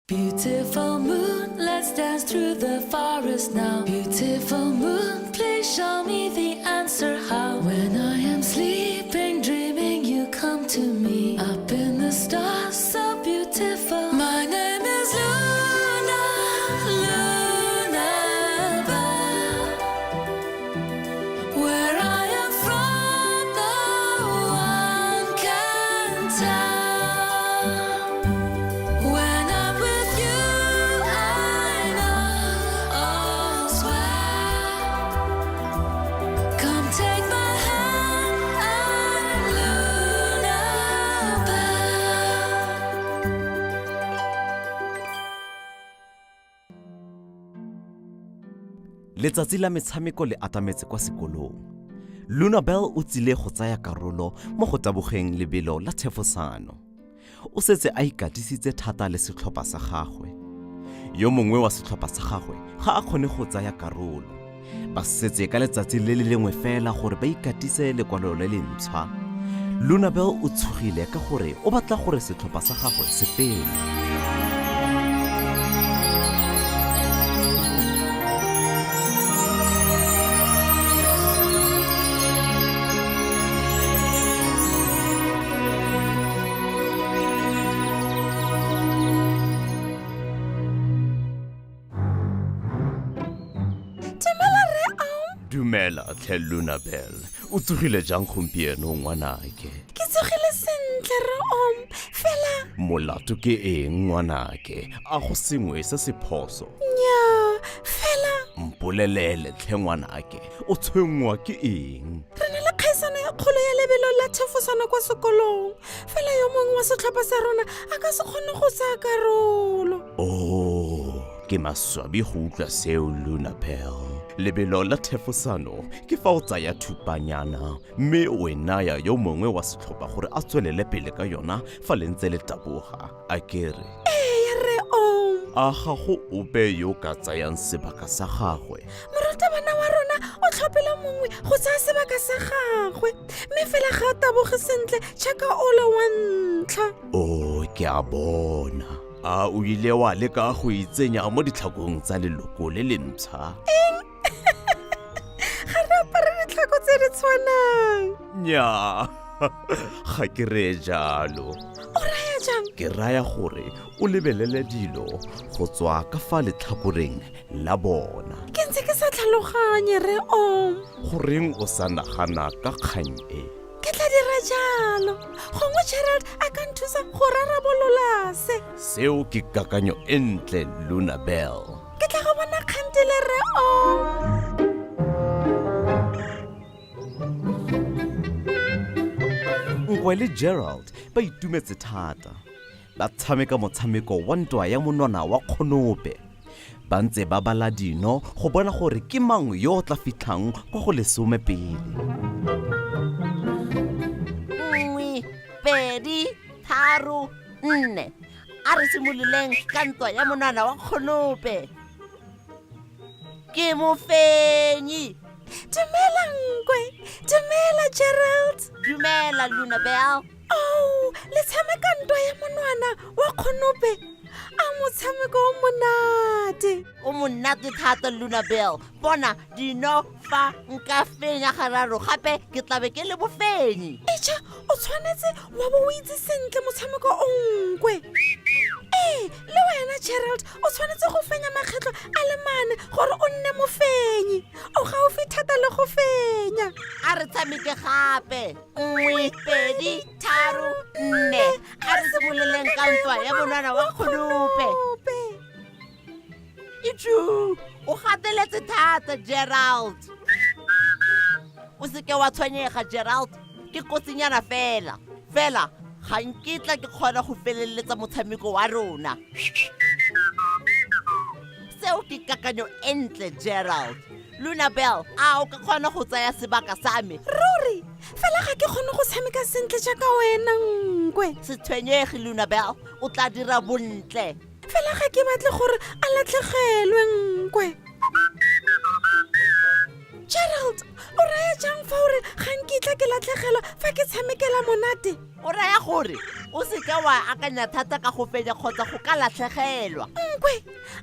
Beautiful moon, let's dance through the forest now. Beautiful moon, please show me the answer how. When I am sleeping, dreaming, you come to me. Up in the stars, so beautiful. My name is Luna, Lunabelle. Where I am from, no one can tell. When I'm with you, I know all's well. Come take my hand, I'm Lunabelle. Letsatsi la metshameko le atametse kwa sekolong. Lunabelle o tsile go tsaya karolo mo go tabogeng lebelo la thefosano. O setse a ikatisitse thata le setlhopha sa gagwe. Yo mongwe wa setlhopha sa gagwe ga a kgone go tsaya karolo. Ba setse ka letsatsi le le lengwe fela gore ba ikatise lekwalo le le ntshwa. Lunabelle o tshogile ka gore o batla gore setlhopha sa gagwe se fele. Dumela tle Lunabelle. O tsogile jang gompieno ngwanake? Ke tsogile sentle re fela Molato ke eng ngwanake? A go sengwe se se phoso. nya fela Mpolelele tle ngwanake. O tshwengwa ke eng? re na le kgaisano ya kgolo ya lebelo la thefosano kwa sekolong fela yo mongwe wa setlhopha sa rona a ka se kgone go tsaya karolo. Oh, ke maswabi go utlwa seo Lunabelle. Lebelo la thefosano ke fa o tsaya thupanyana mme o e naya yo mongwe wa setlhopha gore a tswelele pele ka yona fa le ntse le taboga. A kere Ee re a ga go ope yo ka tsayang sebaka sa gagwe. morutabana wa rona o tlhophile mongwe go tsaya sebaka sa gagwe mme fela ga a taboge sentle tšhaka ole wa ntlha. Oh, ke a bona. A o ile wa leka go itsenya mo ditlhakong tsa leloko le le ntšha. Ga re apare ditlhako tse di tshwanang. Nnyaa, ga ke re jalo. O raya jang? Ke raya gore o lebelele dilo go tswa ka fa letlhakoreng la bona. Ke ntse ke sa tlhaloganye re Goreng o sa nagana ka kgang e? ke tla dira jalo gongwe Gerald a ka nthusa go rarabolola se. Seo ke kakanyo e ntle Lunabelle. Ke tla go bona kgante le re Nkwe le Gerald ba itumetse thata. Ba tshameka motshameko wa ntwa ya monwana wa kgonope. Ba ntse ba bala dino go bona gore ke mang yo o tla fitlhang kwa go lesome pele. 1 2 3 4 a re simololeng ka ntwa ya monwana wa kgonope. Ke mofenyi. Dumela Nkwe, dumela Gerald. Dumela Lunabelle. Le tshameka ntwa ya monwana wa kgonope a motshameko o monate. O monate thata Lunabelle. Bona dino fa nka fenya gararo gape ke tlabe ke le bofenyi. Echa o tshwanetse wa bo o itse sentle motshameko o Nkwe. Le wena Gerald o tshwanetse go fenya makgetlo a le mane gore o nne mofenyi. O gaufi thata le go fenya. A re tshameke gape. 1 2 3 4 a re simololeng ka ntwa ya monwana wa kgonope. Ithu o gateletse thata Gerald. O se ke wa tshwenyega Gerald, ke kotsinyana fela. Fela ga nkitla ke kgona go feleletsa motshameko wa rona. Seo ke kakanyo e ntle Gerald. Lunabelle, a o ka kgona go tsaya sebaka sa me? Ruri, fela ga ke kgone go tshameka sentle jaaka wena Nkwe. Se tshwenyege Lunabelle, o tla dira bontle. Fela ga ke batle gore a latlhegelwe Nkwe. Gerald, o raya jang fa ore ga nkitla ke latlhegelwa fa ke tshamekela monate? O raya gore o se ke wa akanya thata ka go fenya kgotsa go ka latlhegelwa. nkwe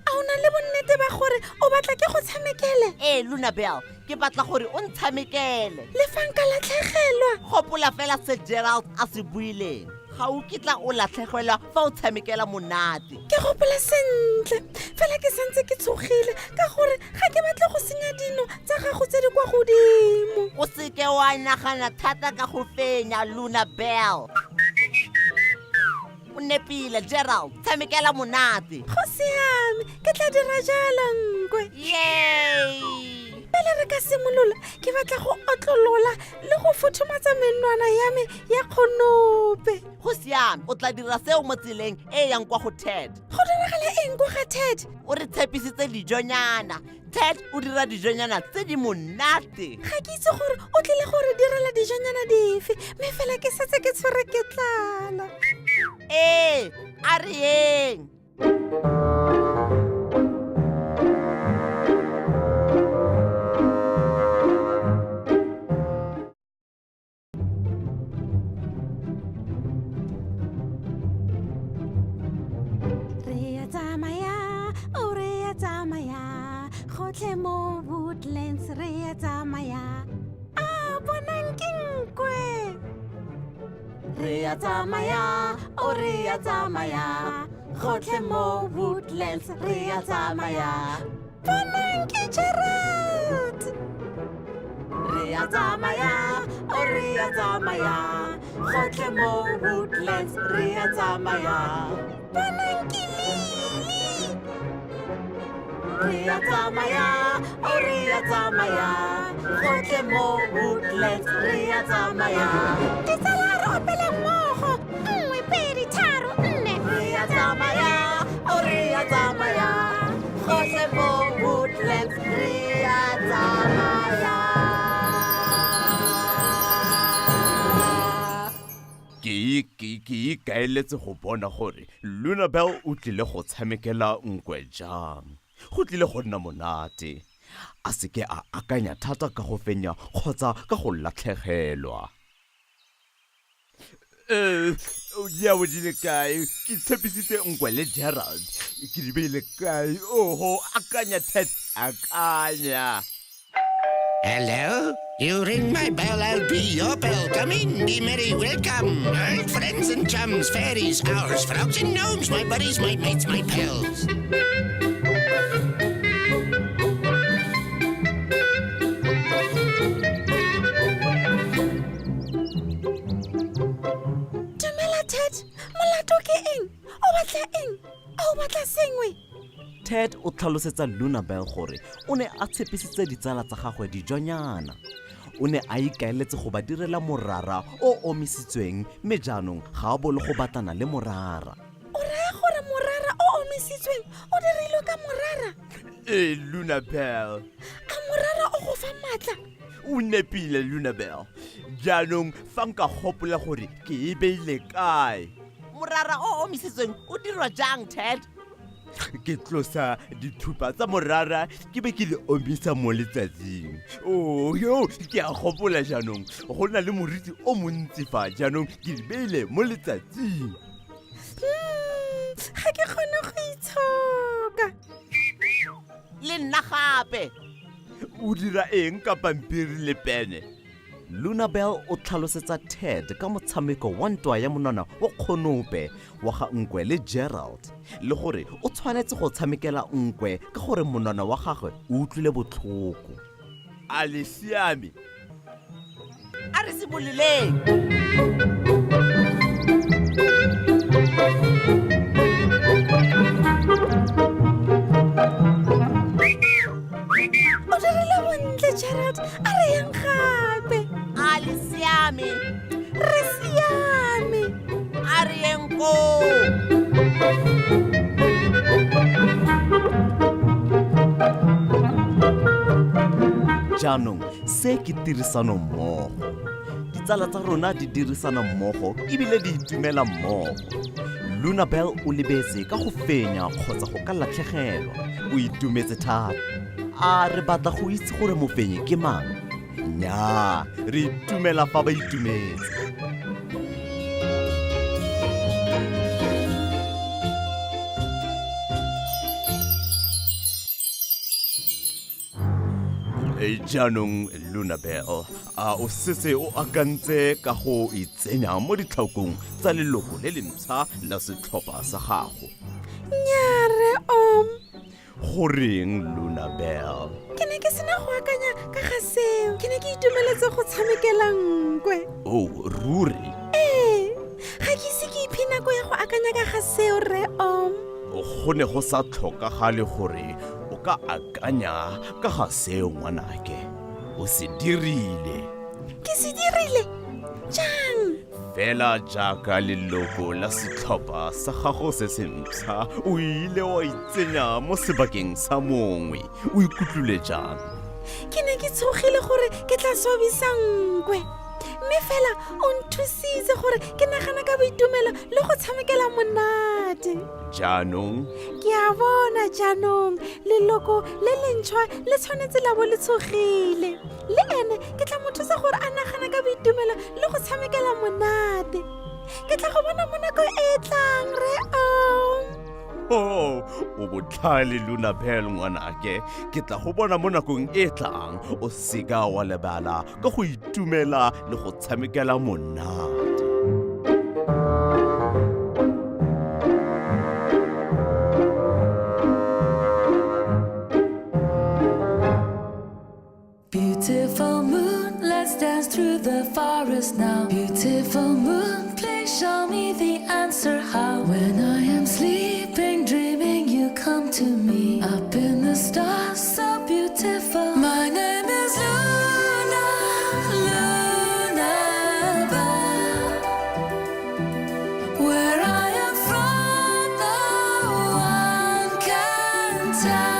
a o na le bonnete ba gore o batla ke go tshamekele Ee, Lunabelle, ke batla gore o ntshamekele. le fa nka latlhegelwa Gopola fela se Gerald a se buileng. Ga o kitla o latlhegelwa fa o tshamekela monate. ke gopola sentle fela ke santse ke tshogile ka gore ga ke batle go senya dino tsa gago tse di kwa godimo O se ke wa nagana thata ka go fenya, Lunabelle. O nepile, Gerald, tshamekela monate. go siame ke tla dira jalo nkwe Yay! pele re ka simolola ke batla go otlolola le go futhumatsa menwana ya me ya kgonope Go siame, o tla dira seo mo tseleng e yang kwa go Ted. go diragala eng ko ga Ted O re tshepisitse dijonyana. Ted o dira dijonyana tse di monate. ga ke itse gore o tlile gore direla dijonyana dife mme fela ke setse ke tshwere ke tlala Ee, a re yeng. re a tsamaya o re a tsamaya gotlhe mo woodlands re a tsamaya a bonang ke nkwe re a tsamaya o re a tsamaya gotlhe mo woodlands re a tsamaya bonang ke Gerald re a tsamaya o re a tsamaya gotlhe mo woodlands re a tsamaya bonang ke Lily re a tsamaya o re a tsamaya gotlhe mo woodlands re a tsamaya ditsala re opele mmogo 1 2 3 4 re a tsamaya o re a tsamaya gotlhe mo woodlands re a tsamaya ke ikaeletse go bona gore Lunabelle o tlile go tshamekela nkwe jang. Go tlile go nna monate. A se ke a akanya thata ka go fenya kgotsa ka go latlhegelwa. Ya o dile kae? Ke tshepisitse nkwe le Gerald. Ke di beile kae? Oho, akanya Ted, akanya. Hello? You ring my bell, I'll be your bell. Come in, be merry, welcome. Old friends and chums, fairies, owls, frogs and gnomes, my buddies, my mates, my pals. dumela Ted molato ke eng o batla eng a o batla sengwe Ted o tlhalosetsa Lunabelle gore o ne a tshepisitse ditsala tsa gagwe dijonyana. O ne a ikaeletse go ba direla morara o omisitsweng mme jaanong ga a bole go batlana le morara. o raya gore morara o omisitsweng o dirilwe ka morara Lunabelle, a morara o go fa maatla o nepile Lunabelle. Jaanong fa nka gopola gore ke e beile kae. Morara o omisitsweng o dirwa jang, Ted? Ke tlosa dithupa tsa morara ke be ke le omisa mo letsatsing. Yo, ke a gopola jaanong go na le moriti o montsi fa jaanong ke di beile mo letsatsing. ga ke kgone go itshoka Le nna gape. O dira eng ka pampiri le pene? Lunabelle o tlhalosetsa Ted ka motshameko wa ntwa ya monwana wa kgonope wa ga nkwe le Gerald le gore o tshwanetse go tshamekela nkwe ka gore monwana wa gagwe o utlwile botlhoko. A le siame. A re simololeng. o dirile bontle Gerald a re yang gape A le siame. re siame A re yeng ko. Jaanong se ke tirisano mmogo. Ditsala tsa rona di dirisana mmogo ebile di itumela mmogo. Lunabelle o lebetse ka go fenya kgotsa go ka latlhegelwa. O itumetse thata. A re batla go itse gore mofenyi ke mang? Nnyaa, re itumela fa ba itumetse. jaanong Lunabel, a o setse o akantse ka go itsenya mo ditlhokong tsa leloko le lentšha la setlhopha sa gago? Nnyare Goreng Lunabel? ke ne ke sena go akanya ka ga seo, ke ne ke itumeletse go tshamekela nkwe. Oh, ruri. Ga ke ise ke iphe nako ya go akanya ka ga seo re Go ne go sa tlhokagale gore o ka akanya ka ga seo ngwanake. O se dirile. ke se dirile jang? Fela jaaka leloko la setlhopha sa gago se sentšha o ile wa itsenya mo sebakeng sa mongwe. O ikutlwile jang? Ke ne ke tshogile gore ke tla sobisa nkwe, mme fela o nthusitse gore ke nagana ka boitumelo le go tshamekela monate. Jaanong Ke a bona jaanong leloko le lentšhwa le tshwanetse la bo le tshogile, le ene ke tla mo thusa gore a nagana ka boitumelo le go tshamekela monate. Ke tla go bona mo nako e tlang re o botlhale Lunabel ngwanake. Ke tla go bona mo nakong e tlang. O seka wa lebala ka go itumela le go tshamekela monate. Beautiful moon, let's dance through the forest now. Beautiful moon, please show me the answer how. When I am sleeping, dreaming, you come to me. Up in the stars, so beautiful. My name is Luna, Lunabel. Where I am from, no one can tell.